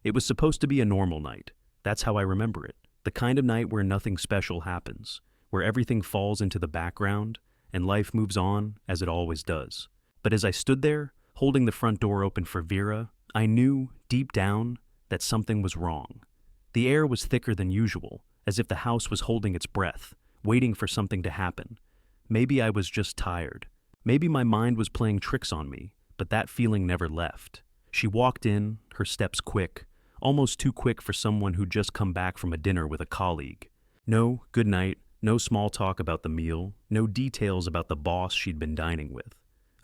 It was supposed to be a normal night. That's how I remember it. The kind of night where nothing special happens, where everything falls into the background and life moves on as it always does. But as I stood there, holding the front door open for Vera, I knew, deep down, that something was wrong. The air was thicker than usual, as if the house was holding its breath, waiting for something to happen. Maybe I was just tired. Maybe my mind was playing tricks on me, but that feeling never left. She walked in, her steps quick, almost too quick for someone who'd just come back from a dinner with a colleague. No good night, no small talk about the meal, no details about the boss she'd been dining with.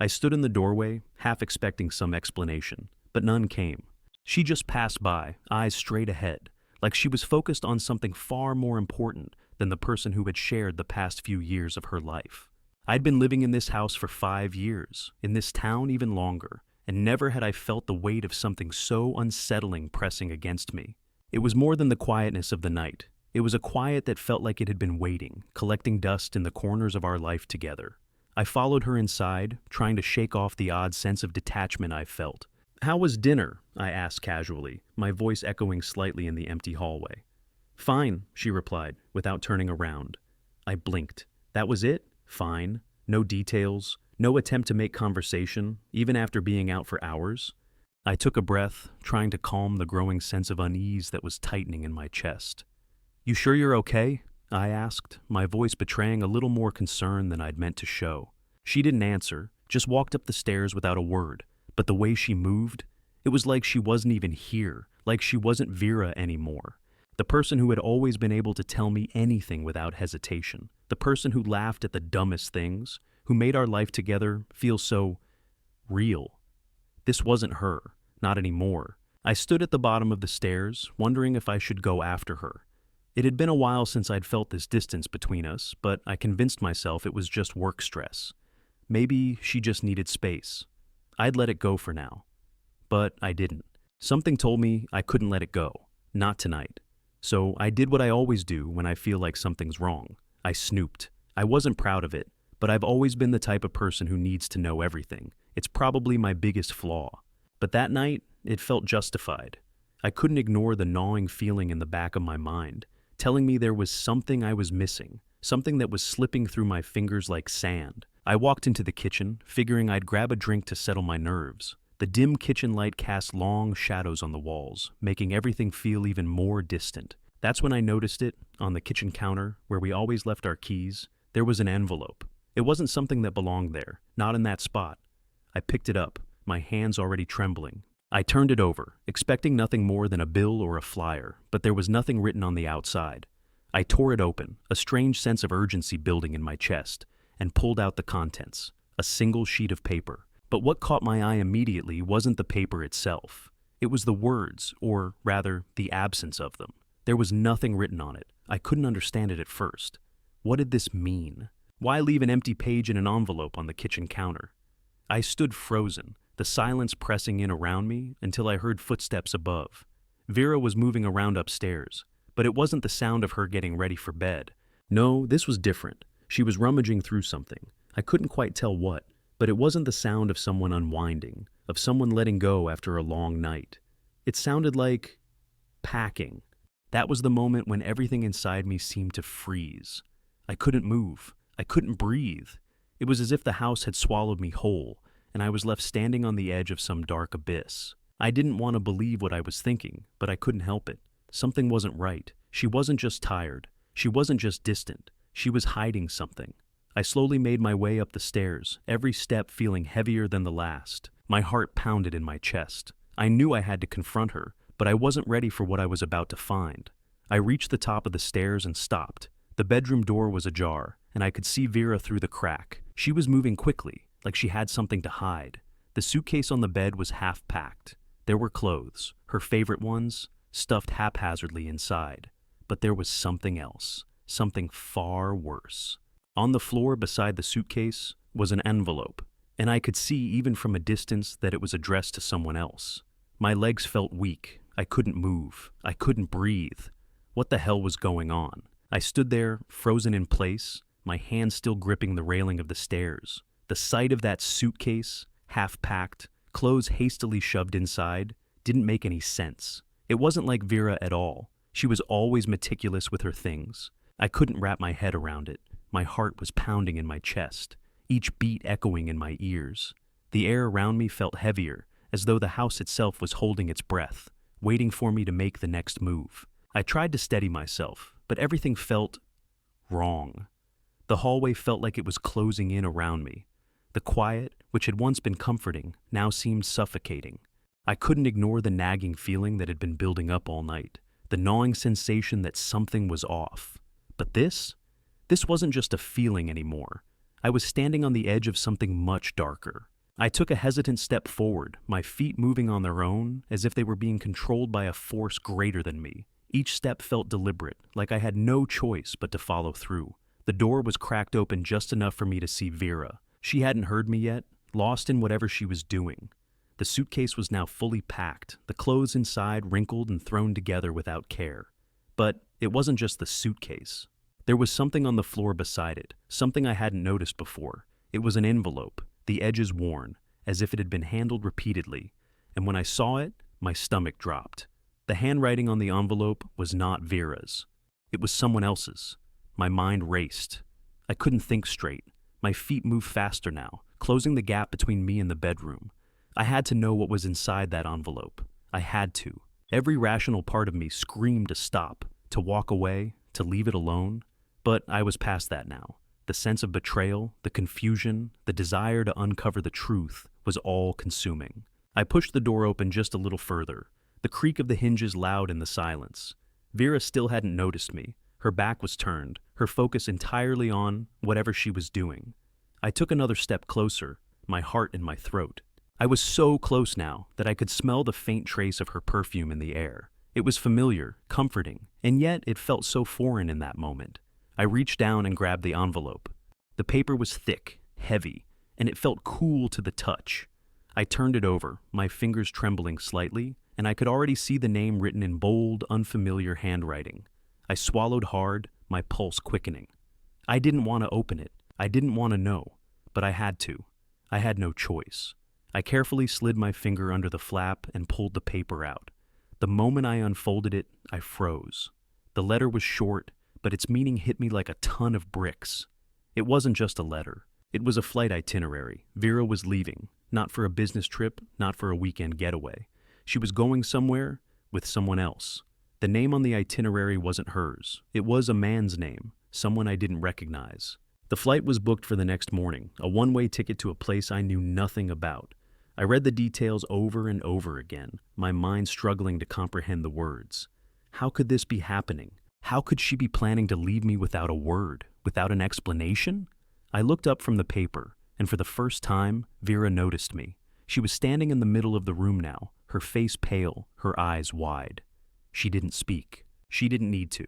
I stood in the doorway, half expecting some explanation, but none came. She just passed by, eyes straight ahead, like she was focused on something far more important than the person who had shared the past few years of her life. I'd been living in this house for 5 years, in this town even longer, and never had I felt the weight of something so unsettling pressing against me. It was more than the quietness of the night. It was a quiet that felt like it had been waiting, collecting dust in the corners of our life together. I followed her inside, trying to shake off the odd sense of detachment I felt. "How was dinner?" I asked casually, my voice echoing slightly in the empty hallway. "Fine," she replied, without turning around. I blinked. That was it? Fine. No details, no attempt to make conversation, even after being out for hours. I took a breath, trying to calm the growing sense of unease that was tightening in my chest. "You sure you're okay?" I asked, my voice betraying a little more concern than I'd meant to show. She didn't answer, just walked up the stairs without a word, but the way she moved, it was like she wasn't even here, like she wasn't Vera anymore. The person who had always been able to tell me anything without hesitation. The person who laughed at the dumbest things, who made our life together feel so real. This wasn't her, not anymore. I stood at the bottom of the stairs, wondering if I should go after her. It had been a while since I'd felt this distance between us, but I convinced myself it was just work stress. Maybe she just needed space. I'd let it go for now. But I didn't. Something told me I couldn't let it go. Not tonight. So I did what I always do when I feel like something's wrong. I snooped. I wasn't proud of it, but I've always been the type of person who needs to know everything. It's probably my biggest flaw. But that night, it felt justified. I couldn't ignore the gnawing feeling in the back of my mind, telling me there was something I was missing, something that was slipping through my fingers like sand. I walked into the kitchen, figuring I'd grab a drink to settle my nerves. The dim kitchen light cast long shadows on the walls, making everything feel even more distant. That's when I noticed it, on the kitchen counter, where we always left our keys. There was an envelope. It wasn't something that belonged there, not in that spot. I picked it up, my hands already trembling. I turned it over, expecting nothing more than a bill or a flyer, but there was nothing written on the outside. I tore it open, a strange sense of urgency building in my chest, and pulled out the contents, a single sheet of paper. But what caught my eye immediately wasn't the paper itself. It was the words, or rather, the absence of them. There was nothing written on it. I couldn't understand it at first. What did this mean? Why leave an empty page in an envelope on the kitchen counter? I stood frozen, the silence pressing in around me until I heard footsteps above. Vera was moving around upstairs, but it wasn't the sound of her getting ready for bed. No, this was different. She was rummaging through something. I couldn't quite tell what, but it wasn't the sound of someone unwinding, of someone letting go after a long night. It sounded like packing. That was the moment when everything inside me seemed to freeze. I couldn't move. I couldn't breathe. It was as if the house had swallowed me whole, and I was left standing on the edge of some dark abyss. I didn't want to believe what I was thinking, but I couldn't help it. Something wasn't right. She wasn't just tired. She wasn't just distant. She was hiding something. I slowly made my way up the stairs, every step feeling heavier than the last. My heart pounded in my chest. I knew I had to confront her, but I wasn't ready for what I was about to find. I reached the top of the stairs and stopped. The bedroom door was ajar, and I could see Vera through the crack. She was moving quickly, like she had something to hide. The suitcase on the bed was half packed. There were clothes, her favorite ones, stuffed haphazardly inside. But there was something else, something far worse. On the floor beside the suitcase was an envelope, and I could see even from a distance that it was addressed to someone else. My legs felt weak. I couldn't move. I couldn't breathe. What the hell was going on? I stood there, frozen in place, my hands still gripping the railing of the stairs. The sight of that suitcase, half packed, clothes hastily shoved inside, didn't make any sense. It wasn't like Vera at all. She was always meticulous with her things. I couldn't wrap my head around it. My heart was pounding in my chest, each beat echoing in my ears. The air around me felt heavier, as though the house itself was holding its breath, waiting for me to make the next move. I tried to steady myself, but everything felt wrong. The hallway felt like it was closing in around me. The quiet, which had once been comforting, now seemed suffocating. I couldn't ignore the nagging feeling that had been building up all night, the gnawing sensation that something was off. But this wasn't just a feeling anymore. I was standing on the edge of something much darker. I took a hesitant step forward, my feet moving on their own, as if they were being controlled by a force greater than me. Each step felt deliberate, like I had no choice but to follow through. The door was cracked open just enough for me to see Vera. She hadn't heard me yet, lost in whatever she was doing. The suitcase was now fully packed, the clothes inside wrinkled and thrown together without care. But it wasn't just the suitcase. There was something on the floor beside it, something I hadn't noticed before. It was an envelope, the edges worn, as if it had been handled repeatedly, and when I saw it, my stomach dropped. The handwriting on the envelope was not Vera's. It was someone else's. My mind raced. I couldn't think straight. My feet moved faster now, closing the gap between me and the bedroom. I had to know what was inside that envelope. I had to. Every rational part of me screamed to stop, to walk away, to leave it alone. But I was past that now. The sense of betrayal, the confusion, the desire to uncover the truth was all consuming. I pushed the door open just a little further, the creak of the hinges loud in the silence. Vera still hadn't noticed me. Her back was turned, her focus entirely on whatever she was doing. I took another step closer, my heart in my throat. I was so close now that I could smell the faint trace of her perfume in the air. It was familiar, comforting, and yet it felt so foreign in that moment. I reached down and grabbed the envelope. The paper was thick, heavy, and it felt cool to the touch. I turned it over, my fingers trembling slightly, and I could already see the name written in bold, unfamiliar handwriting. I swallowed hard, my pulse quickening. I didn't want to open it. I didn't want to know, but I had to. I had no choice. I carefully slid my finger under the flap and pulled the paper out. The moment I unfolded it, I froze. The letter was short, but its meaning hit me like a ton of bricks. It wasn't just a letter. It was a flight itinerary. Vera was leaving, not for a business trip, not for a weekend getaway. She was going somewhere with someone else. The name on the itinerary wasn't hers. It was a man's name, someone I didn't recognize. The flight was booked for the next morning, a one-way ticket to a place I knew nothing about. I read the details over and over again, my mind struggling to comprehend the words. How could this be happening? How could she be planning to leave me without a word, without an explanation? I looked up from the paper, and for the first time, Vera noticed me. She was standing in the middle of the room now, her face pale, her eyes wide. She didn't speak. She didn't need to.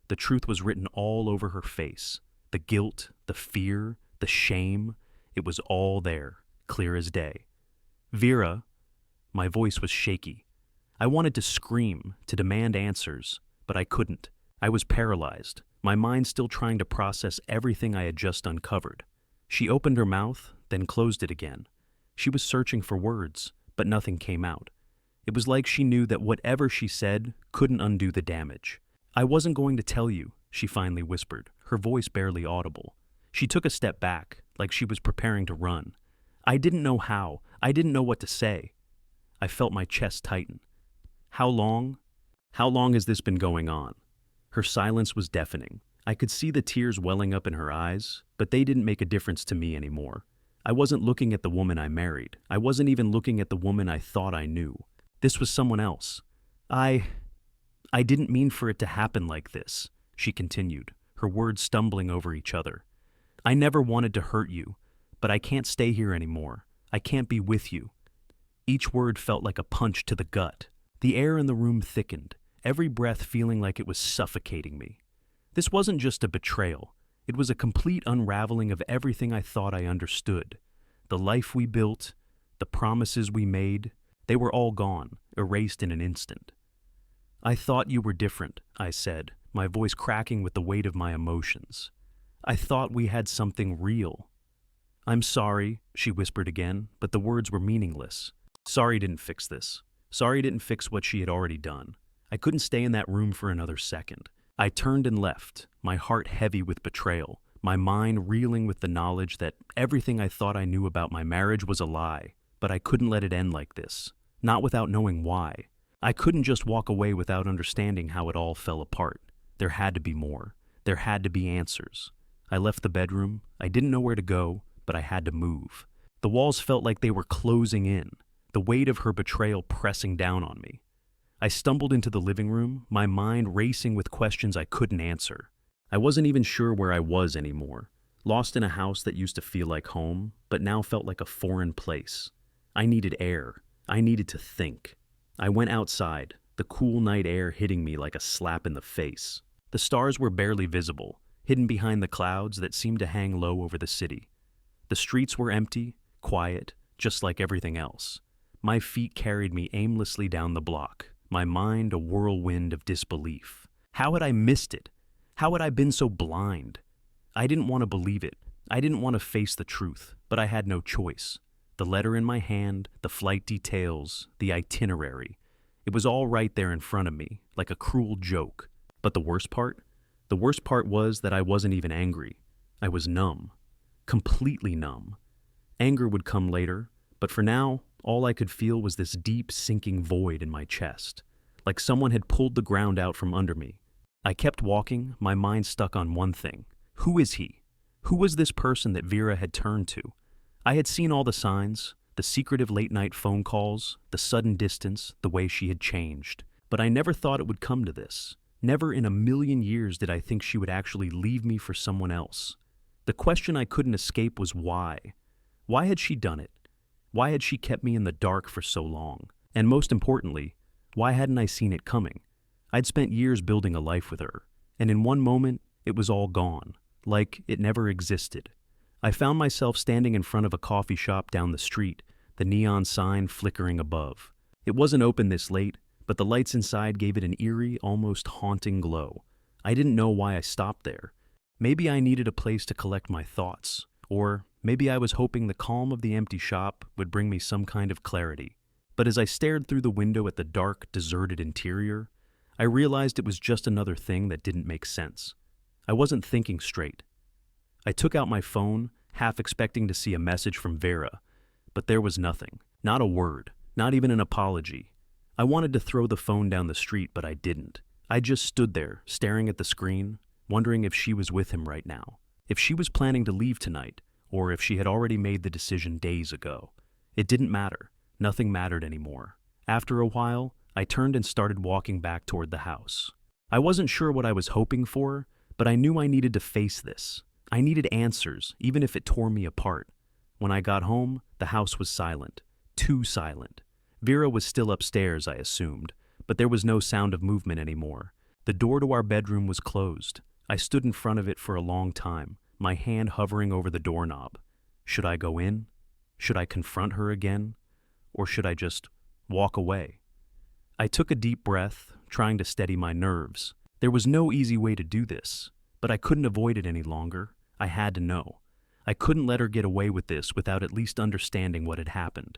The truth was written all over her face. The guilt, the fear, the shame, it was all there, clear as day. Vera, my voice was shaky. I wanted to scream, to demand answers, but I couldn't. I was paralyzed, my mind still trying to process everything I had just uncovered. She opened her mouth, then closed it again. She was searching for words, but nothing came out. It was like she knew that whatever she said couldn't undo the damage. I wasn't going to tell you, she finally whispered, her voice barely audible. She took a step back, like she was preparing to run. I didn't know how. I didn't know what to say. I felt my chest tighten. How long? How long has this been going on? Her silence was deafening. I could see the tears welling up in her eyes, but they didn't make a difference to me anymore. I wasn't looking at the woman I married. I wasn't even looking at the woman I thought I knew. This was someone else. I didn't mean for it to happen like this, she continued, her words stumbling over each other. I never wanted to hurt you, but I can't stay here anymore. I can't be with you. Each word felt like a punch to the gut. The air in the room thickened, every breath feeling like it was suffocating me. This wasn't just a betrayal. It was a complete unraveling of everything I thought I understood. The life we built, the promises we made, they were all gone, erased in an instant. I thought you were different, I said, my voice cracking with the weight of my emotions. I thought we had something real. I'm sorry, she whispered again, but the words were meaningless. Sorry didn't fix this. Sorry didn't fix what she had already done. I couldn't stay in that room for another second. I turned and left, my heart heavy with betrayal, my mind reeling with the knowledge that everything I thought I knew about my marriage was a lie. But I couldn't let it end like this, not without knowing why. I couldn't just walk away without understanding how it all fell apart. There had to be more. There had to be answers. I left the bedroom. I didn't know where to go, but I had to move. The walls felt like they were closing in, the weight of her betrayal pressing down on me. I stumbled into the living room, my mind racing with questions I couldn't answer. I wasn't even sure where I was anymore, lost in a house that used to feel like home, but now felt like a foreign place. I needed air. I needed to think. I went outside, the cool night air hitting me like a slap in the face. The stars were barely visible, hidden behind the clouds that seemed to hang low over the city. The streets were empty, quiet, just like everything else. My feet carried me aimlessly down the block, my mind a whirlwind of disbelief. How had I missed it? How had I been so blind? I didn't want to believe it. I didn't want to face the truth, but I had no choice. The letter in my hand, the flight details, the itinerary. It was all right there in front of me, like a cruel joke. But the worst part? The worst part was that I wasn't even angry. I was numb. Completely numb. Anger would come later, but for now, all I could feel was this deep, sinking void in my chest, like someone had pulled the ground out from under me. I kept walking, my mind stuck on one thing. Who is he? Who was this person that Vera had turned to? I had seen all the signs, the secretive late-night phone calls, the sudden distance, the way she had changed. But I never thought it would come to this. Never in a million years did I think she would actually leave me for someone else. The question I couldn't escape was why. Why had she done it? Why had she kept me in the dark for so long? And most importantly, why hadn't I seen it coming? I'd spent years building a life with her, and in one moment, it was all gone, like it never existed. I found myself standing in front of a coffee shop down the street, the neon sign flickering above. It wasn't open this late, but the lights inside gave it an eerie, almost haunting glow. I didn't know why I stopped there. Maybe I needed a place to collect my thoughts, or maybe I was hoping the calm of the empty shop would bring me some kind of clarity. But as I stared through the window at the dark, deserted interior, I realized it was just another thing that didn't make sense. I wasn't thinking straight. I took out my phone, half expecting to see a message from Vera, but there was nothing. Not a word, not even an apology. I wanted to throw the phone down the street, but I didn't. I just stood there, staring at the screen, wondering if she was with him right now, if she was planning to leave tonight, or if she had already made the decision days ago. It didn't matter. Nothing mattered anymore. After a while, I turned and started walking back toward the house. I wasn't sure what I was hoping for, but I knew I needed to face this. I needed answers, even if it tore me apart. When I got home, the house was silent. Too silent. Vera was still upstairs, I assumed, but there was no sound of movement anymore. The door to our bedroom was closed. I stood in front of it for a long time, my hand hovering over the doorknob. Should I go in? Should I confront her again? Or should I just walk away? I took a deep breath, trying to steady my nerves. There was no easy way to do this, but I couldn't avoid it any longer. I had to know. I couldn't let her get away with this without at least understanding what had happened.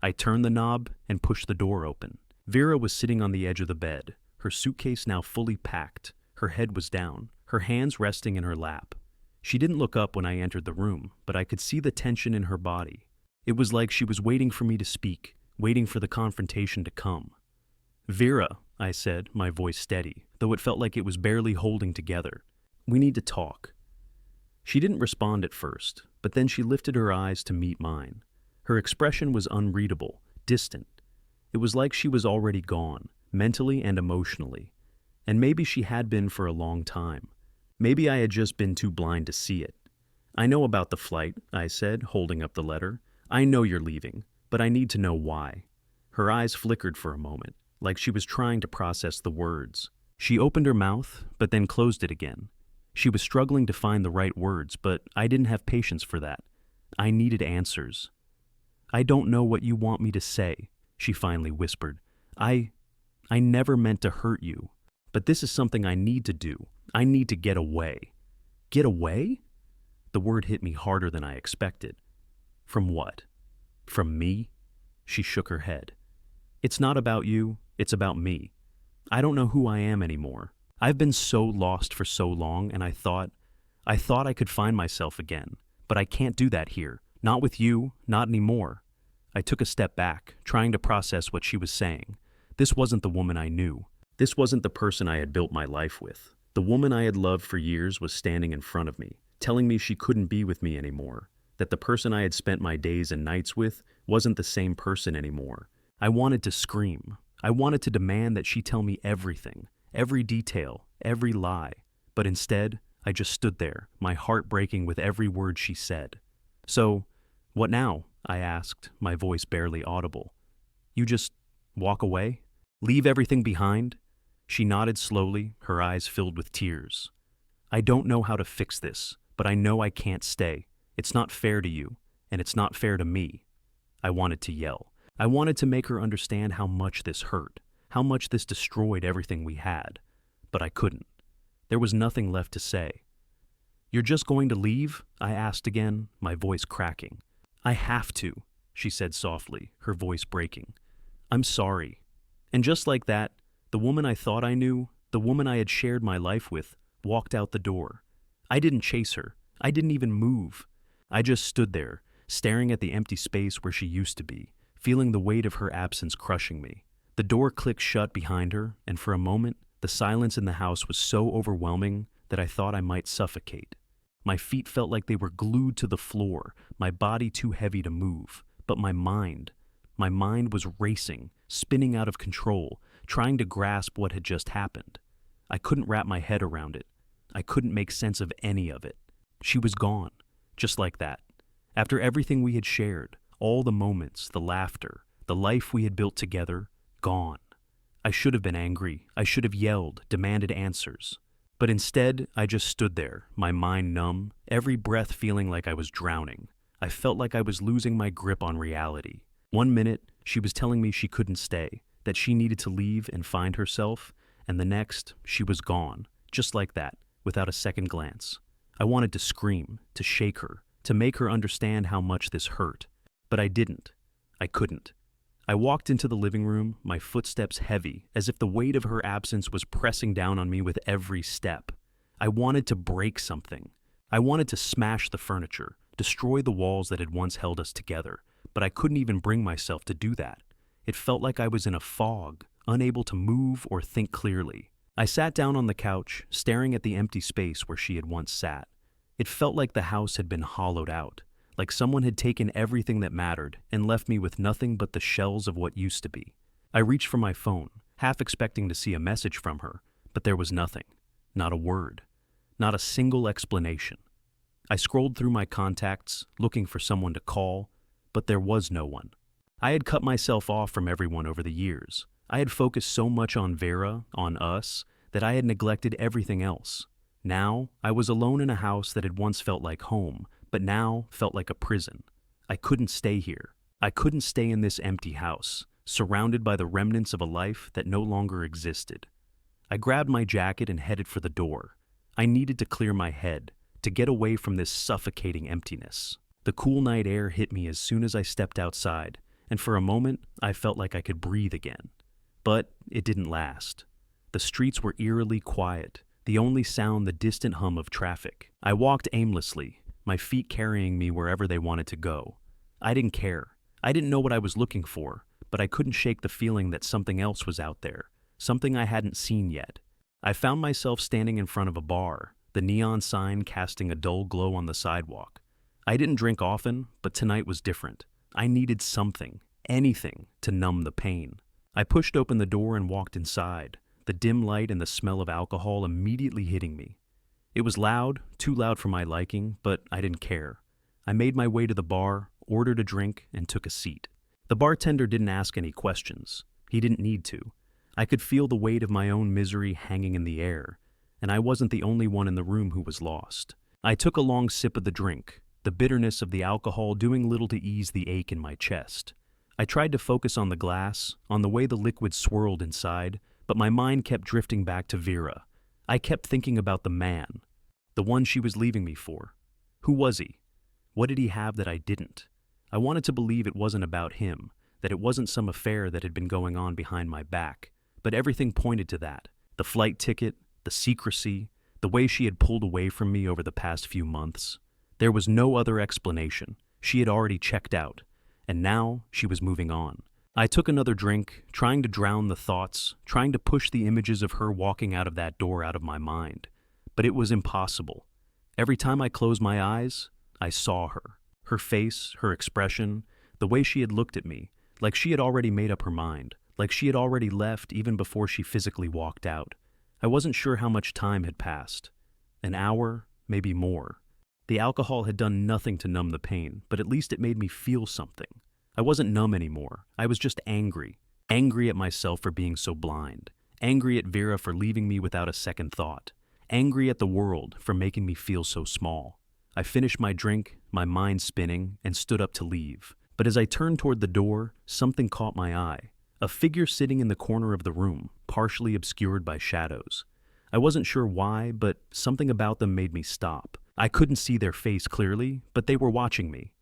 I turned the knob and pushed the door open. Vera was sitting on the edge of the bed, her suitcase now fully packed. Her head was down, her hands resting in her lap. She didn't look up when I entered the room, but I could see the tension in her body. It was like she was waiting for me to speak, waiting for the confrontation to come. "Vera," I said, my voice steady, though it felt like it was barely holding together. "We need to talk." She didn't respond at first, but then she lifted her eyes to meet mine. Her expression was unreadable, distant. It was like she was already gone, mentally and emotionally. And maybe she had been for a long time. Maybe I had just been too blind to see it. "I know about the flight," I said, holding up the letter. "I know you're leaving, but I need to know why." Her eyes flickered for a moment, like she was trying to process the words. She opened her mouth, but then closed it again. She was struggling to find the right words, but I didn't have patience for that. I needed answers. "I don't know what you want me to say," she finally whispered. I never meant to hurt you, but this is something I need to do. I need to get away." "Get away?" The word hit me harder than I expected. "From what? From me?" She shook her head. "It's not about you, it's about me. I don't know who I am anymore. I've been so lost for so long, and I thought I could find myself again. But I can't do that here. Not with you, not anymore. I took a step back, trying to process what she was saying. This wasn't the woman I knew. This wasn't the person I had built my life with. The woman I had loved for years was standing in front of me, telling me she couldn't be with me anymore, that the person I had spent my days and nights with wasn't the same person anymore. I wanted to scream. I wanted to demand that she tell me everything, every detail, every lie. But instead, I just stood there, my heart breaking with every word she said. "So, what now?" I asked, my voice barely audible. "You just walk away? Leave everything behind?" She nodded slowly, her eyes filled with tears. "I don't know how to fix this, but I know I can't stay. It's not fair to you, and it's not fair to me." I wanted to yell. I wanted to make her understand how much this hurt, how much this destroyed everything we had. But I couldn't. There was nothing left to say. "You're just going to leave?" I asked again, my voice cracking. "I have to," she said softly, her voice breaking. "I'm sorry." And just like that, the woman I thought I knew, the woman I had shared my life with, walked out the door. I didn't chase her. I didn't even move. I just stood there, staring at the empty space where she used to be, feeling the weight of her absence crushing me. The door clicked shut behind her, and for a moment, the silence in the house was so overwhelming that I thought I might suffocate. My feet felt like they were glued to the floor, my body too heavy to move. But my mind was racing, spinning out of control, trying to grasp what had just happened. I couldn't wrap my head around it. I couldn't make sense of any of it. She was gone, just like that. After everything we had shared, all the moments, the laughter, the life we had built together, gone. I should have been angry. I should have yelled, demanded answers. But instead, I just stood there, my mind numb, every breath feeling like I was drowning. I felt like I was losing my grip on reality. One minute, she was telling me she couldn't stay, that she needed to leave and find herself, and the next, she was gone, just like that, without a second glance. I wanted to scream, to shake her, to make her understand how much this hurt. But I didn't. I couldn't. I walked into the living room, my footsteps heavy, as if the weight of her absence was pressing down on me with every step. I wanted to break something. I wanted to smash the furniture, destroy the walls that had once held us together, but I couldn't even bring myself to do that. It felt like I was in a fog, unable to move or think clearly. I sat down on the couch, staring at the empty space where she had once sat. It felt like the house had been hollowed out, like someone had taken everything that mattered and left me with nothing but the shells of what used to be. I reached for my phone, half expecting to see a message from her, but there was nothing. Not a word. Not a single explanation. I scrolled through my contacts, looking for someone to call, but there was no one. I had cut myself off from everyone over the years. I had focused so much on Vera, on us, that I had neglected everything else. Now, I was alone in a house that had once felt like home, but now felt like a prison. I couldn't stay here. I couldn't stay in this empty house, surrounded by the remnants of a life that no longer existed. I grabbed my jacket and headed for the door. I needed to clear my head, to get away from this suffocating emptiness. The cool night air hit me as soon as I stepped outside, and for a moment, I felt like I could breathe again. But it didn't last. The streets were eerily quiet, the only sound the distant hum of traffic. I walked aimlessly, my feet carrying me wherever they wanted to go. I didn't care. I didn't know what I was looking for, but I couldn't shake the feeling that something else was out there, something I hadn't seen yet. I found myself standing in front of a bar, the neon sign casting a dull glow on the sidewalk. I didn't drink often, but tonight was different. I needed something, anything, to numb the pain. I pushed open the door and walked inside, the dim light and the smell of alcohol immediately hitting me. It was loud, too loud for my liking, but I didn't care. I made my way to the bar, ordered a drink, and took a seat. The bartender didn't ask any questions. He didn't need to. I could feel the weight of my own misery hanging in the air, and I wasn't the only one in the room who was lost. I took a long sip of the drink, the bitterness of the alcohol doing little to ease the ache in my chest. I tried to focus on the glass, on the way the liquid swirled inside, but my mind kept drifting back to Vera. I kept thinking about the man, the one she was leaving me for. Who was he? What did he have that I didn't? I wanted to believe it wasn't about him, that it wasn't some affair that had been going on behind my back, but everything pointed to that. The flight ticket, the secrecy, the way she had pulled away from me over the past few months. There was no other explanation. She had already checked out, and now she was moving on. I took another drink, trying to drown the thoughts, trying to push the images of her walking out of that door out of my mind. But it was impossible. Every time I closed my eyes, I saw her. Her face, her expression, the way she had looked at me, like she had already made up her mind, like she had already left even before she physically walked out. I wasn't sure how much time had passed. An hour, maybe more. The alcohol had done nothing to numb the pain, but at least it made me feel something. I wasn't numb anymore. I was just angry. Angry at myself for being so blind. Angry at Vera for leaving me without a second thought. Angry at the world for making me feel so small. I finished my drink, my mind spinning, and stood up to leave. But as I turned toward the door, something caught my eye. A figure sitting in the corner of the room, partially obscured by shadows. I wasn't sure why, but something about them made me stop. I couldn't see their face clearly, but they were watching me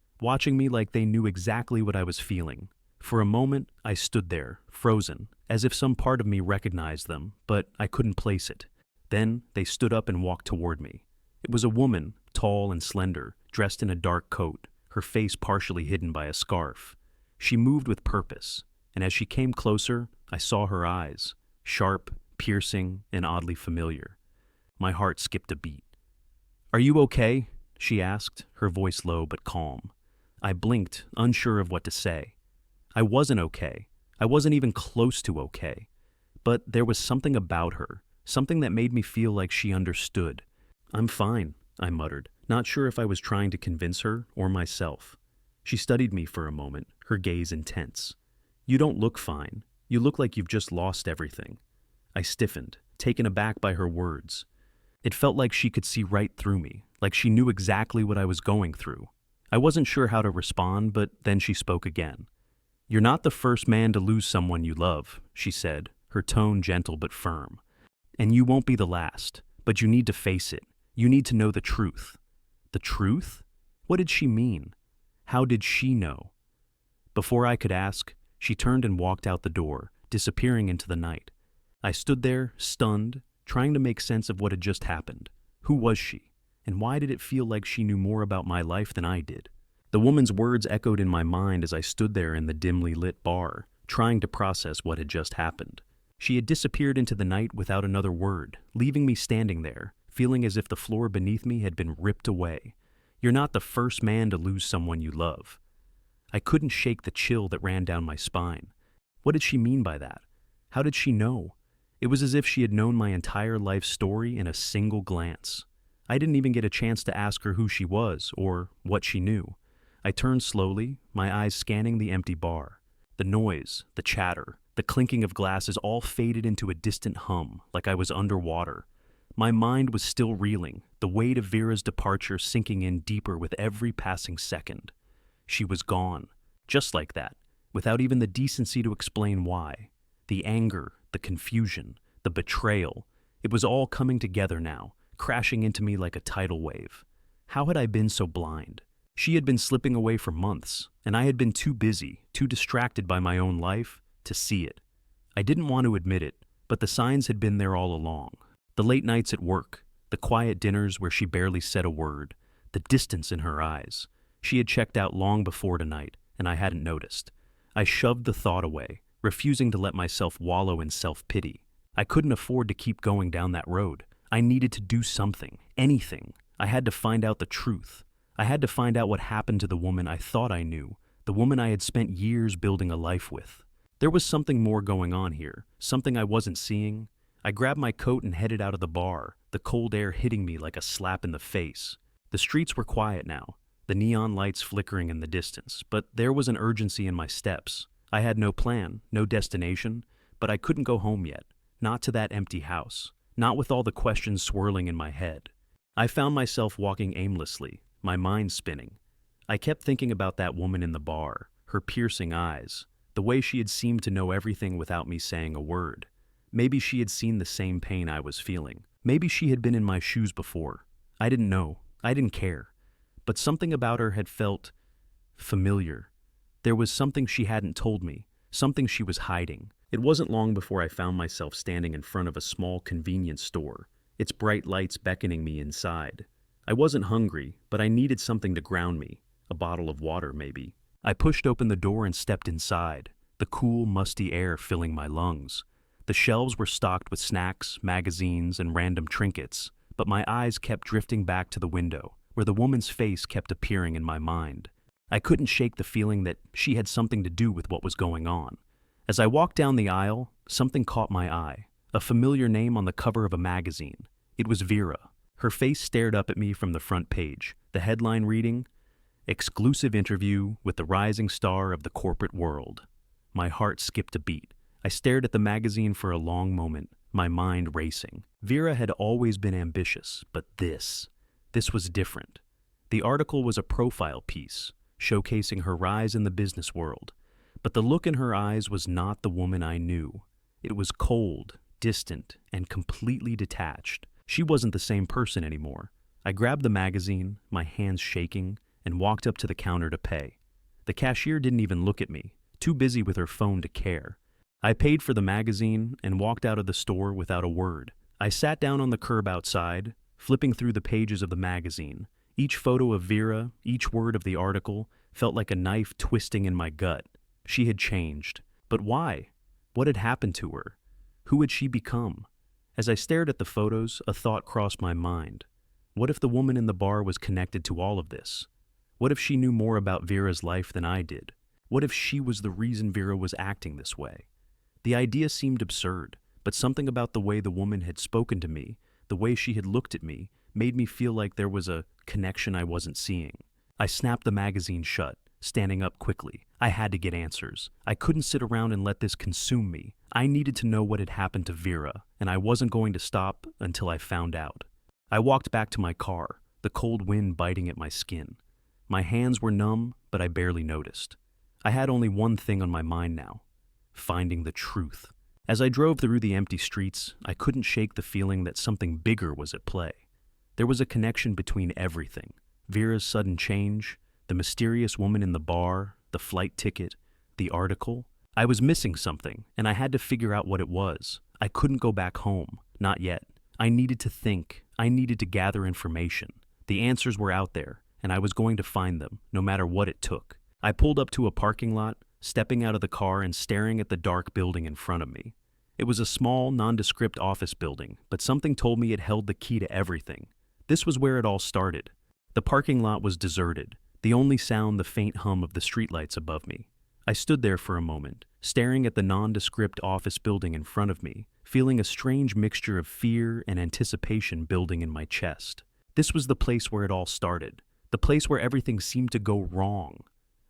like they knew exactly what I was feeling. For a moment, I stood there, frozen, as if some part of me recognized them, but I couldn't place it. Then they stood up and walked toward me. It was a woman, tall and slender, dressed in a dark coat, her face partially hidden by a scarf. She moved with purpose, and as she came closer, I saw her eyes, sharp, piercing, and oddly familiar. My heart skipped a beat. "Are you okay?" she asked, her voice low but calm. I blinked, unsure of what to say. I wasn't okay. I wasn't even close to okay. But there was something about her, something that made me feel like she understood. "I'm fine," I muttered, not sure if I was trying to convince her or myself. She studied me for a moment, her gaze intense. "You don't look fine. You look like you've just lost everything." I stiffened, taken aback by her words. It felt like she could see right through me, like she knew exactly what I was going through. I wasn't sure how to respond, but then she spoke again. "You're not the first man to lose someone you love," she said, her tone gentle but firm. "And you won't be the last, but you need to face it. You need to know the truth." The truth? What did she mean? How did she know? Before I could ask, she turned and walked out the door, disappearing into the night. I stood there, stunned, trying to make sense of what had just happened. Who was she? And why did it feel like she knew more about my life than I did? The woman's words echoed in my mind as I stood there in the dimly lit bar, trying to process what had just happened. She had disappeared into the night without another word, leaving me standing there, feeling as if the floor beneath me had been ripped away. You're not the first man to lose someone you love. I couldn't shake the chill that ran down my spine. What did she mean by that? How did she know? It was as if she had known my entire life story in a single glance. I didn't even get a chance to ask her who she was or what she knew. I turned slowly, my eyes scanning the empty bar. The noise, the chatter, the clinking of glasses all faded into a distant hum, like I was underwater. My mind was still reeling, the weight of Vera's departure sinking in deeper with every passing second. She was gone, just like that, without even the decency to explain why. The anger, the confusion, the betrayal, it was all coming together now, crashing into me like a tidal wave. How had I been so blind? She had been slipping away for months, and I had been too busy, too distracted by my own life, to see it. I didn't want to admit it, but the signs had been there all along. The late nights at work, the quiet dinners where she barely said a word, the distance in her eyes. She had checked out long before tonight, and I hadn't noticed. I shoved the thought away, refusing to let myself wallow in self-pity. I couldn't afford to keep going down that road. I needed to do something, anything. I had to find out the truth. I had to find out what happened to the woman I thought I knew, the woman I had spent years building a life with. There was something more going on here, something I wasn't seeing. I grabbed my coat and headed out of the bar, the cold air hitting me like a slap in the face. The streets were quiet now, the neon lights flickering in the distance, but there was an urgency in my steps. I had no plan, no destination, but I couldn't go home yet, not to that empty house, not with all the questions swirling in my head. I found myself walking aimlessly, my mind spinning. I kept thinking about that woman in the bar, her piercing eyes, the way she had seemed to know everything without me saying a word. Maybe she had seen the same pain I was feeling. Maybe she had been in my shoes before. I didn't know. I didn't care. But something about her had felt familiar. There was something she hadn't told me, something she was hiding, It wasn't long before I found myself standing in front of a small convenience store, its bright lights beckoning me inside. I wasn't hungry, but I needed something to ground me, a bottle of water maybe. I pushed open the door and stepped inside, the cool, musty air filling my lungs. The shelves were stocked with snacks, magazines, and random trinkets, but my eyes kept drifting back to the window, where the woman's face kept appearing in my mind. I couldn't shake the feeling that she had something to do with what was going on. As I walked down the aisle, something caught my eye, a familiar name on the cover of a magazine. It was Vera. Her face stared up at me from the front page, the headline reading, "Exclusive interview with the rising star of the corporate world." My heart skipped a beat. I stared at the magazine for a long moment, my mind racing. Vera had always been ambitious, but this was different. The article was a profile piece, showcasing her rise in the business world. But the look in her eyes was not the woman I knew. It was cold, distant, and completely detached. She wasn't the same person anymore. I grabbed the magazine, my hands shaking, and walked up to the counter to pay. The cashier didn't even look at me, too busy with her phone to care. I paid for the magazine and walked out of the store without a word. I sat down on the curb outside, flipping through the pages of the magazine. Each photo of Vera, each word of the article, felt like a knife twisting in my gut. She had changed. But why? What had happened to her? Who had she become? As I stared at the photos, a thought crossed my mind. What if the woman in the bar was connected to all of this? What if she knew more about Vera's life than I did? What if she was the reason Vera was acting this way? The idea seemed absurd, but something about the way the woman had spoken to me, the way she had looked at me, made me feel like there was a connection I wasn't seeing. I snapped the magazine shut, standing up quickly. I had to get answers. I couldn't sit around and let this consume me. I needed to know what had happened to Vera, and I wasn't going to stop until I found out. I walked back to my car, the cold wind biting at my skin. My hands were numb, but I barely noticed. I had only one thing on my mind now: finding the truth. As I drove through the empty streets, I couldn't shake the feeling that something bigger was at play. There was a connection between everything: Vera's sudden change, the mysterious woman in the bar, the flight ticket, the article. I was missing something, and I had to figure out what it was. I couldn't go back home, not yet. I needed to think. I needed to gather information. The answers were out there, and I was going to find them, no matter what it took. I pulled up to a parking lot, stepping out of the car and staring at the dark building in front of me. It was a small, nondescript office building, but something told me it held the key to everything. This was where it all started. The parking lot was deserted, the only sound the faint hum of the streetlights above me. I stood there for a moment, staring at the nondescript office building in front of me, feeling a strange mixture of fear and anticipation building in my chest. This was the place where it all started, the place where everything seemed to go wrong.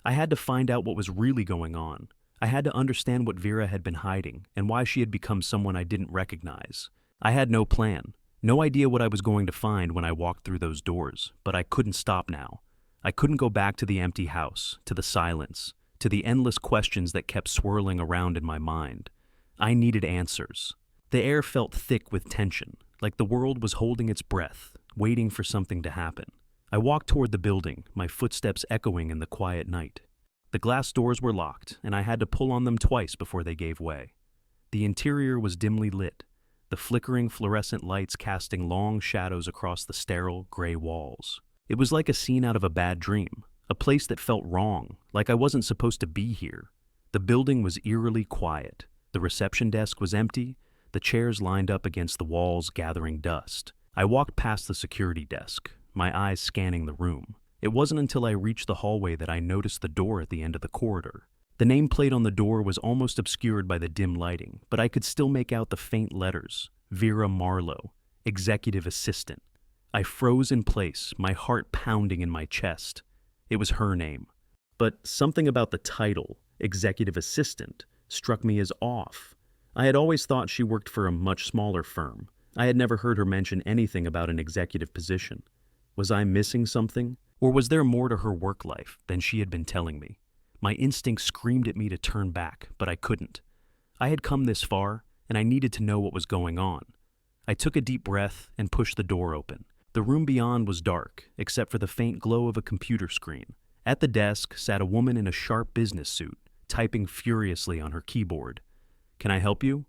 I had to find out what was really going on. I had to understand what Vera had been hiding and why she had become someone I didn't recognize. I had no plan, no idea what I was going to find when I walked through those doors, but I couldn't stop now. I couldn't go back to the empty house, to the silence, to the endless questions that kept swirling around in my mind. I needed answers. The air felt thick with tension, like the world was holding its breath, waiting for something to happen. I walked toward the building, my footsteps echoing in the quiet night. The glass doors were locked, and I had to pull on them twice before they gave way. The interior was dimly lit, the flickering fluorescent lights casting long shadows across the sterile, gray walls. It was like a scene out of a bad dream, a place that felt wrong, like I wasn't supposed to be here. The building was eerily quiet. The reception desk was empty, the chairs lined up against the walls gathering dust. I walked past the security desk, my eyes scanning the room. It wasn't until I reached the hallway that I noticed the door at the end of the corridor. The nameplate on the door was almost obscured by the dim lighting, but I could still make out the faint letters: Vera Marlowe, Executive Assistant. I froze in place, my heart pounding in my chest. It was her name. But something about the title, Executive Assistant, struck me as off. I had always thought she worked for a much smaller firm. I had never heard her mention anything about an executive position. Was I missing something? Or was there more to her work life than she had been telling me? My instinct screamed at me to turn back, but I couldn't. I had come this far, and I needed to know what was going on. I took a deep breath and pushed the door open. The room beyond was dark, except for the faint glow of a computer screen. At the desk sat a woman in a sharp business suit, typing furiously on her keyboard. Can I help you?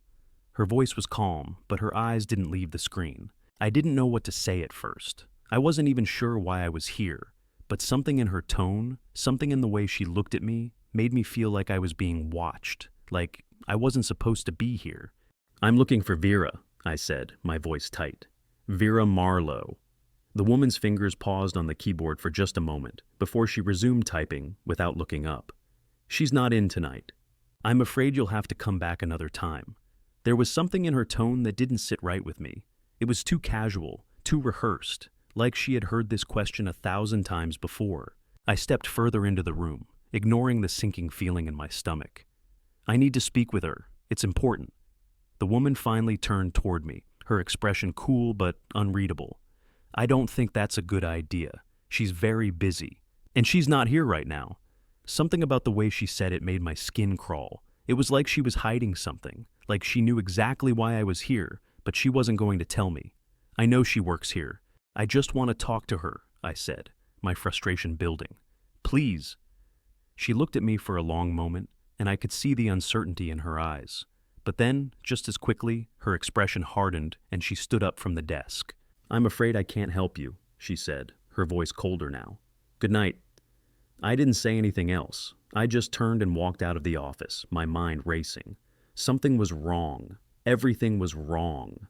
Her voice was calm, but her eyes didn't leave the screen. I didn't know what to say at first. I wasn't even sure why I was here, but something in her tone, something in the way she looked at me, made me feel like I was being watched, like I wasn't supposed to be here. I'm looking for Vera, I said, my voice tight. Vera Marlowe. The woman's fingers paused on the keyboard for just a moment before she resumed typing without looking up. She's not in tonight. I'm afraid you'll have to come back another time. There was something in her tone that didn't sit right with me. It was too casual, too rehearsed, like she had heard this question 1,000 times before. I stepped further into the room, ignoring the sinking feeling in my stomach. I need to speak with her. It's important. The woman finally turned toward me, her expression cool but unreadable. I don't think that's a good idea. She's very busy. And she's not here right now. Something about the way she said it made my skin crawl. It was like she was hiding something, like she knew exactly why I was here, but she wasn't going to tell me. I know she works here. I just want to talk to her, I said, my frustration building. Please. She looked at me for a long moment, and I could see the uncertainty in her eyes. But then, just as quickly, her expression hardened and she stood up from the desk. I'm afraid I can't help you, she said, her voice colder now. Good night. I didn't say anything else. I just turned and walked out of the office, my mind racing. Something was wrong. Everything was wrong.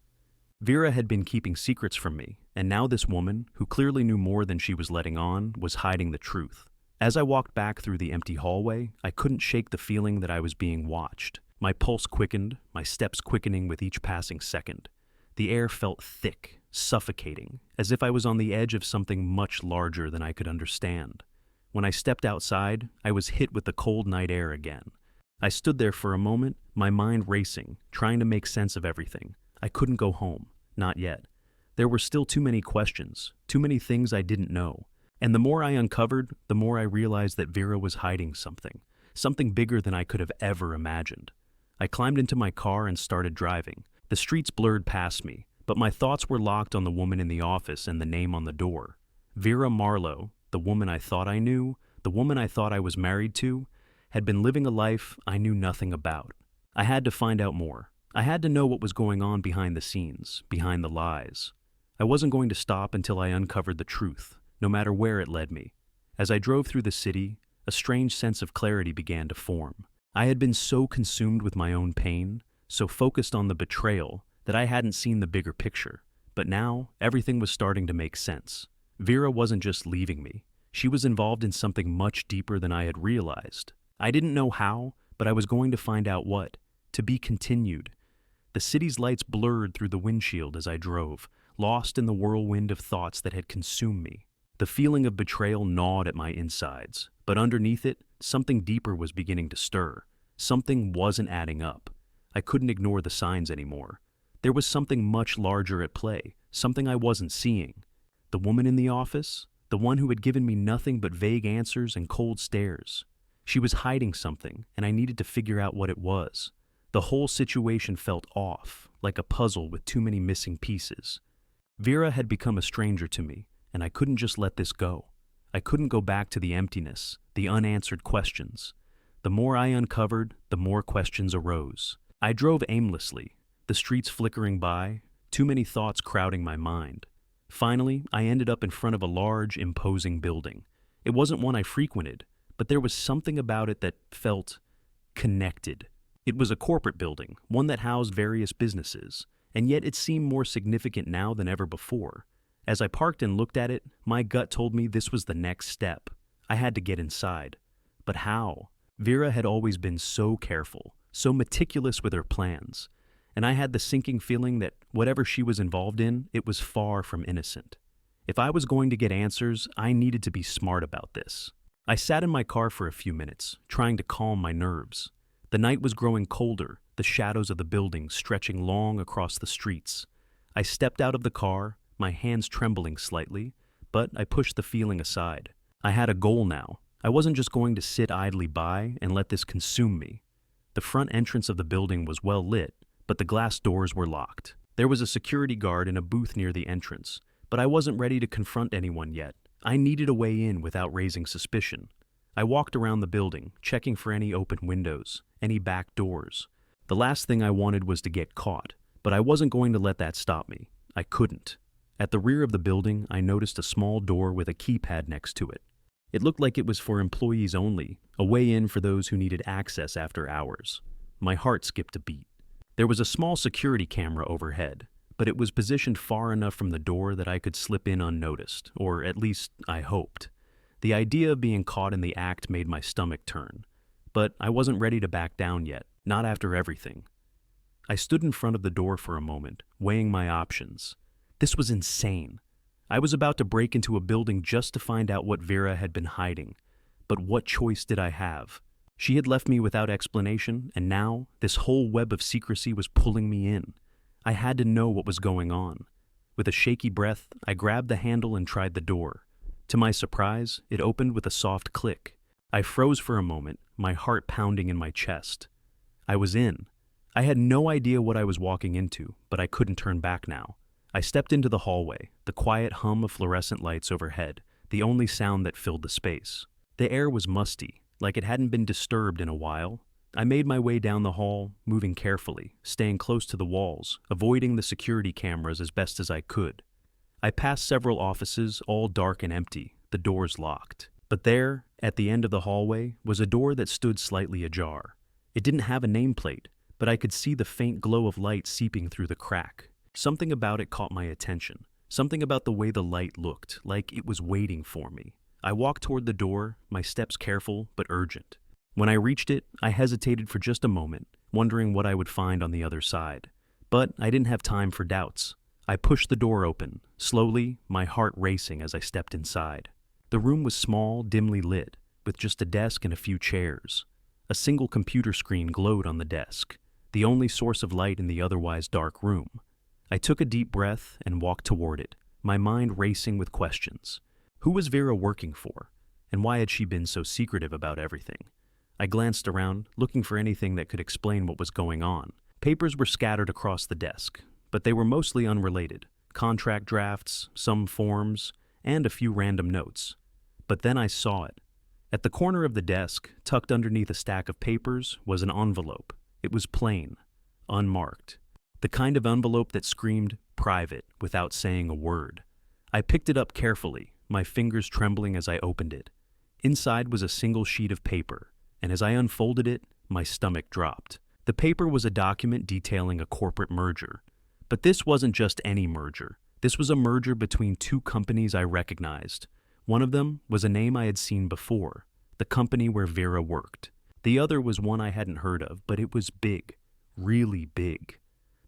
Vera had been keeping secrets from me, and now this woman, who clearly knew more than she was letting on, was hiding the truth. As I walked back through the empty hallway, I couldn't shake the feeling that I was being watched. My pulse quickened, my steps quickening with each passing second. The air felt thick, suffocating, as if I was on the edge of something much larger than I could understand. When I stepped outside, I was hit with the cold night air again. I stood there for a moment, my mind racing, trying to make sense of everything. I couldn't go home. Not yet. There were still too many questions, too many things I didn't know. And the more I uncovered, the more I realized that Vera was hiding something bigger than I could have ever imagined. I climbed into my car and started driving. The streets blurred past me, but my thoughts were locked on the woman in the office and the name on the door. Vera Marlowe, the woman I thought I knew, the woman I thought I was married to, had been living a life I knew nothing about. I had to find out more. I had to know what was going on behind the scenes, behind the lies. I wasn't going to stop until I uncovered the truth, no matter where it led me. As I drove through the city, a strange sense of clarity began to form. I had been so consumed with my own pain, so focused on the betrayal, that I hadn't seen the bigger picture. But now, everything was starting to make sense. Vera wasn't just leaving me. She was involved in something much deeper than I had realized. I didn't know how, but I was going to find out what. To be continued. The city's lights blurred through the windshield as I drove, lost in the whirlwind of thoughts that had consumed me. The feeling of betrayal gnawed at my insides, but underneath it, something deeper was beginning to stir. Something wasn't adding up. I couldn't ignore the signs anymore. There was something much larger at play, something I wasn't seeing. The woman in the office, the one who had given me nothing but vague answers and cold stares. She was hiding something, and I needed to figure out what it was. The whole situation felt off, like a puzzle with too many missing pieces. Vera had become a stranger to me, and I couldn't just let this go. I couldn't go back to the emptiness, the unanswered questions. The more I uncovered, the more questions arose. I drove aimlessly, the streets flickering by, too many thoughts crowding my mind. Finally, I ended up in front of a large, imposing building. It wasn't one I frequented, but there was something about it that felt connected. It was a corporate building, one that housed various businesses, and yet it seemed more significant now than ever before. As I parked and looked at it, my gut told me this was the next step. I had to get inside. But how? Vera had always been so careful, so meticulous with her plans, and I had the sinking feeling that whatever she was involved in, it was far from innocent. If I was going to get answers, I needed to be smart about this. I sat in my car for a few minutes, trying to calm my nerves. The night was growing colder, the shadows of the building stretching long across the streets. I stepped out of the car, my hands trembling slightly, but I pushed the feeling aside. I had a goal now. I wasn't just going to sit idly by and let this consume me. The front entrance of the building was well lit, but the glass doors were locked. There was a security guard in a booth near the entrance, but I wasn't ready to confront anyone yet. I needed a way in without raising suspicion. I walked around the building, checking for any open windows, any back doors. The last thing I wanted was to get caught, but I wasn't going to let that stop me. I couldn't. At the rear of the building, I noticed a small door with a keypad next to it. It looked like it was for employees only, a way in for those who needed access after hours. My heart skipped a beat. There was a small security camera overhead, but it was positioned far enough from the door that I could slip in unnoticed, or at least I hoped. The idea of being caught in the act made my stomach turn. But I wasn't ready to back down yet, not after everything. I stood in front of the door for a moment, weighing my options. This was insane. I was about to break into a building just to find out what Vera had been hiding. But what choice did I have? She had left me without explanation, and now this whole web of secrecy was pulling me in. I had to know what was going on. With a shaky breath, I grabbed the handle and tried the door. To my surprise, it opened with a soft click. I froze for a moment, my heart pounding in my chest. I was in. I had no idea what I was walking into, but I couldn't turn back now. I stepped into the hallway, the quiet hum of fluorescent lights overhead, the only sound that filled the space. The air was musty, like it hadn't been disturbed in a while. I made my way down the hall, moving carefully, staying close to the walls, avoiding the security cameras as best as I could. I passed several offices, all dark and empty, the doors locked. But there, at the end of the hallway, was a door that stood slightly ajar. It didn't have a nameplate, but I could see the faint glow of light seeping through the crack. Something about it caught my attention. Something about the way the light looked, like it was waiting for me. I walked toward the door, my steps careful but urgent. When I reached it, I hesitated for just a moment, wondering what I would find on the other side. But I didn't have time for doubts. I pushed the door open, slowly, my heart racing as I stepped inside. The room was small, dimly lit, with just a desk and a few chairs. A single computer screen glowed on the desk, the only source of light in the otherwise dark room. I took a deep breath and walked toward it, my mind racing with questions. Who was Vera working for? And why had she been so secretive about everything? I glanced around, looking for anything that could explain what was going on. Papers were scattered across the desk, but they were mostly unrelated. Contract drafts, some forms, and a few random notes. But then I saw it. At the corner of the desk, tucked underneath a stack of papers, was an envelope. It was plain, unmarked. The kind of envelope that screamed private without saying a word. I picked it up carefully, my fingers trembling as I opened it. Inside was a single sheet of paper, and as I unfolded it, my stomach dropped. The paper was a document detailing a corporate merger. But this wasn't just any merger. This was a merger between two companies I recognized. One of them was a name I had seen before, the company where Vera worked. The other was one I hadn't heard of, but it was big, really big.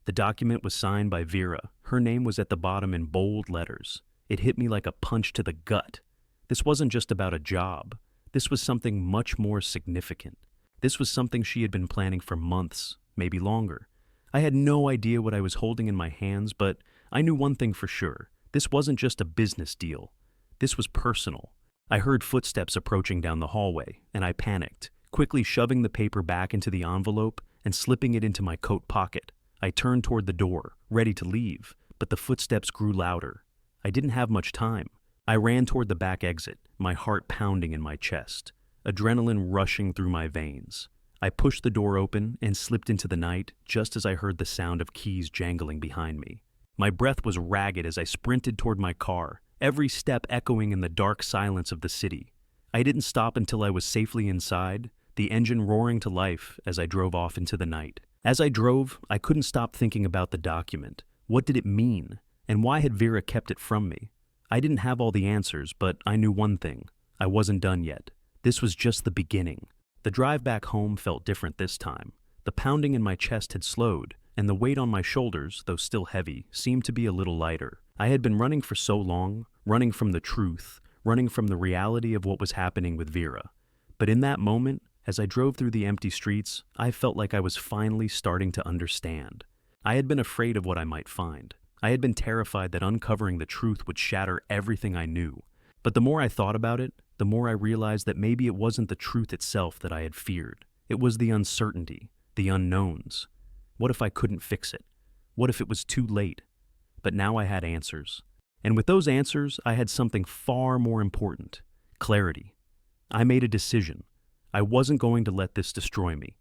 The document was signed by Vera. Her name was at the bottom in bold letters. It hit me like a punch to the gut. This wasn't just about a job. This was something much more significant. This was something she had been planning for months, maybe longer. I had no idea what I was holding in my hands, but I knew one thing for sure. This wasn't just a business deal. This was personal. I heard footsteps approaching down the hallway, and I panicked, quickly shoving the paper back into the envelope and slipping it into my coat pocket. I turned toward the door, ready to leave, but the footsteps grew louder. I didn't have much time. I ran toward the back exit, my heart pounding in my chest, adrenaline rushing through my veins. I pushed the door open and slipped into the night just as I heard the sound of keys jangling behind me. My breath was ragged as I sprinted toward my car, every step echoing in the dark silence of the city. I didn't stop until I was safely inside, the engine roaring to life as I drove off into the night. As I drove, I couldn't stop thinking about the document. What did it mean? And why had Vera kept it from me? I didn't have all the answers, but I knew one thing. I wasn't done yet. This was just the beginning. The drive back home felt different this time. The pounding in my chest had slowed, and the weight on my shoulders, though still heavy, seemed to be a little lighter. I had been running for so long, running from the truth, running from the reality of what was happening with Vera. But in that moment, as I drove through the empty streets, I felt like I was finally starting to understand. I had been afraid of what I might find. I had been terrified that uncovering the truth would shatter everything I knew. But the more I thought about it, the more I realized that maybe it wasn't the truth itself that I had feared. It was the uncertainty, the unknowns. What if I couldn't fix it? What if it was too late? But now I had answers. And with those answers, I had something far more important: clarity. I made a decision. I wasn't going to let this destroy me.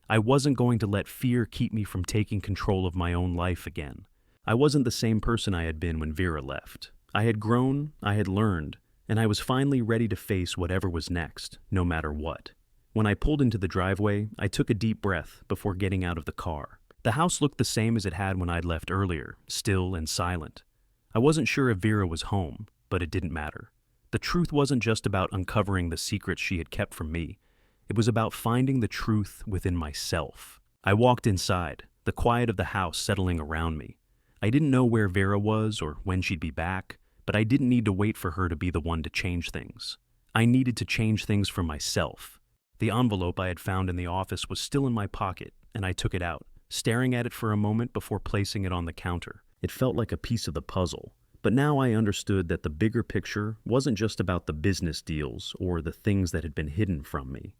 I wasn't going to let fear keep me from taking control of my own life again. I wasn't the same person I had been when Vera left. I had grown, I had learned, and I was finally ready to face whatever was next, no matter what. When I pulled into the driveway, I took a deep breath before getting out of the car. The house looked the same as it had when I'd left earlier, still and silent. I wasn't sure if Vera was home, but it didn't matter. The truth wasn't just about uncovering the secrets she had kept from me. It was about finding the truth within myself. I walked inside, the quiet of the house settling around me. I didn't know where Vera was or when she'd be back, but I didn't need to wait for her to be the one to change things. I needed to change things for myself. The envelope I had found in the office was still in my pocket, and I took it out, staring at it for a moment before placing it on the counter. It felt like a piece of the puzzle, but now I understood that the bigger picture wasn't just about the business deals or the things that had been hidden from me.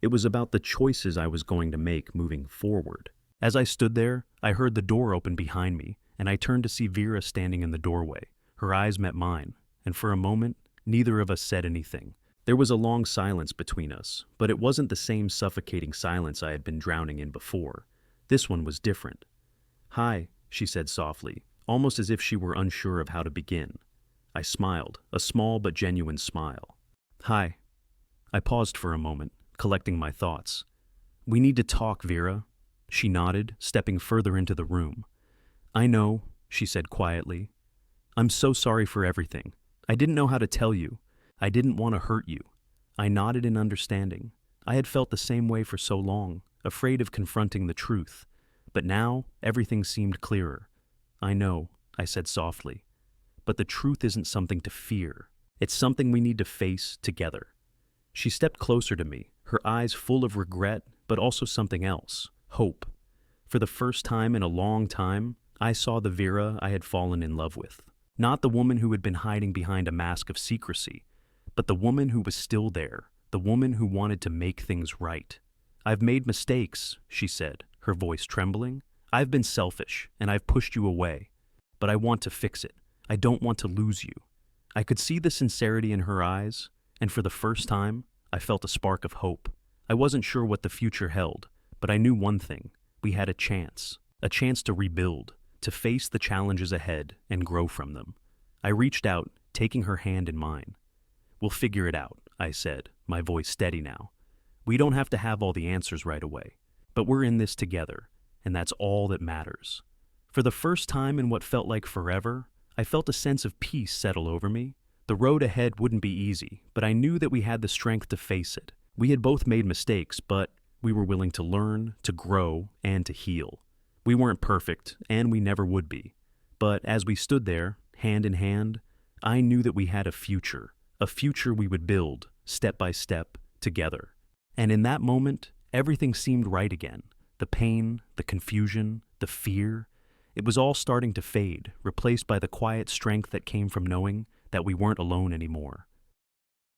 It was about the choices I was going to make moving forward. As I stood there, I heard the door open behind me, and I turned to see Vera standing in the doorway. Her eyes met mine, and for a moment, neither of us said anything. There was a long silence between us, but it wasn't the same suffocating silence I had been drowning in before. This one was different. "Hi," she said softly, almost as if she were unsure of how to begin. I smiled, a small but genuine smile. "Hi." I paused for a moment, collecting my thoughts. "We need to talk, Vera." She nodded, stepping further into the room. "I know," she said quietly. "I'm so sorry for everything. I didn't know how to tell you. I didn't want to hurt you." I nodded in understanding. I had felt the same way for so long, afraid of confronting the truth. But now, everything seemed clearer. "I know," I said softly. "But the truth isn't something to fear. It's something we need to face together." She stepped closer to me, her eyes full of regret, but also something else, hope. For the first time in a long time, I saw the Vera I had fallen in love with. Not the woman who had been hiding behind a mask of secrecy, but the woman who was still there, the woman who wanted to make things right. "I've made mistakes," she said, her voice trembling. "I've been selfish, and I've pushed you away. But I want to fix it. I don't want to lose you." I could see the sincerity in her eyes, and for the first time, I felt a spark of hope. I wasn't sure what the future held, but I knew one thing. We had a chance to rebuild, to face the challenges ahead and grow from them. I reached out, taking her hand in mine. "We'll figure it out," I said, my voice steady now. "We don't have to have all the answers right away, but we're in this together, and that's all that matters." For the first time in what felt like forever, I felt a sense of peace settle over me. The road ahead wouldn't be easy, but I knew that we had the strength to face it. We had both made mistakes, but we were willing to learn, to grow, and to heal. We weren't perfect, and we never would be. But as we stood there, hand in hand, I knew that we had a future we would build, step by step, together. And in that moment, everything seemed right again. The pain, the confusion, the fear, it was all starting to fade, replaced by the quiet strength that came from knowing that we weren't alone anymore.